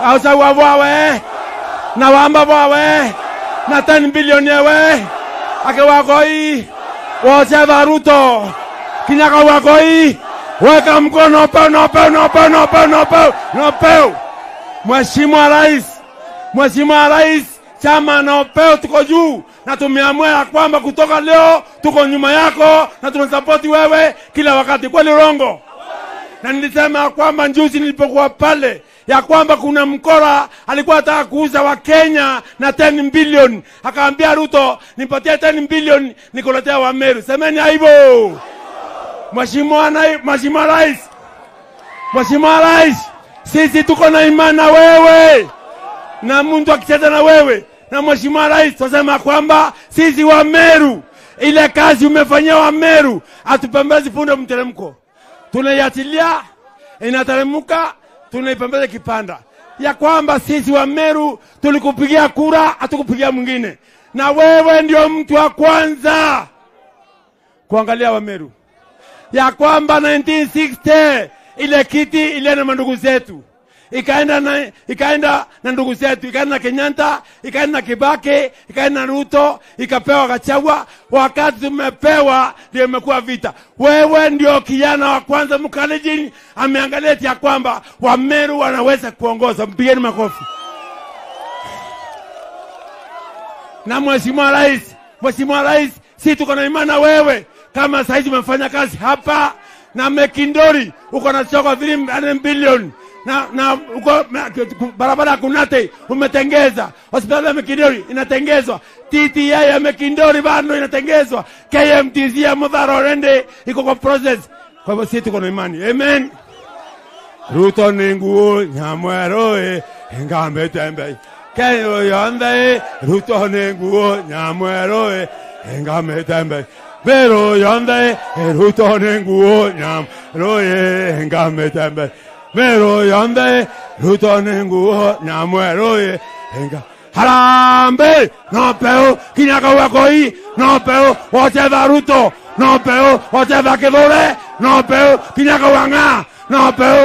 ausa wawe na wamba wawe na 10 bilioni we ake wakoi wose Ruto kinyaka wakoi weka mkono no. Mheshimiwa Rais, chama na upeo tuko juu na tumeamua ya kwamba kutoka leo tuko nyuma yako na tunasapoti wewe kila wakati. Kweli rongo? Na nilisema ya kwamba njuzi nilipokuwa pale ya kwamba kuna mkora alikuwa anataka kuuza wa Kenya na 10 bilioni. Akaambia Ruto, nipatie 10 bilioni nikuletea wa Meru. Semeni aibo. Mheshimiwa Rais, sisi tuko na imani na wewe. Na mtu akicheza na wewe na Mheshimiwa Rais tunasema kwamba sisi wa Meru, ile kazi umefanyia wa Meru atupembezi punde mteremko. Tunaiatilia inateremka, tunaipembeza kipanda. Ya kwamba sisi wa Meru tulikupigia kura, hatukupigia mwingine. Na wewe ndio mtu wa kwanza kuangalia wa Meru. Ya kwamba 1960 ile kiti ile na mandugu zetu. Ikaenda na ndugu zetu, ikaenda na Kenyatta, ikaenda na Kibaki, ikaenda na Ruto, ikapewa Gachagua. Wakati tumepewa ndio imekuwa vita. Wewe ndio kijana wa kwanza Mkalenjin ameangalia ya kwamba wa Meru wanaweza kuongoza. Mpigeni makofi. Na Mheshimiwa Rais, sisi tuko na imani na wewe. Kama saizi umefanya kazi hapa na Mekindori uko na soko 3 bilioni. Na uko barabara kunate umetengeza, hospitali ya Mekindori inatengezwa, TTI ya Mekindori bado inatengezwa, KMTC ya Mutharo rende iko kwa process. Kwa hivyo sisi tuko na imani. Amen. Ruto ni nguo nyamwero ngambe tembe kayo yonde. Ruto ni nguo nyamwero ngambe tembe Pero yonde Ruto ni nguo nyamwero ngambe tembe Pero yonde Ruto ni nguo nyamwero enga Harambe no peo kinyaka wakoi no peo whatever Ruto no peo whatever Kidore no peo kinyaka wanga no peo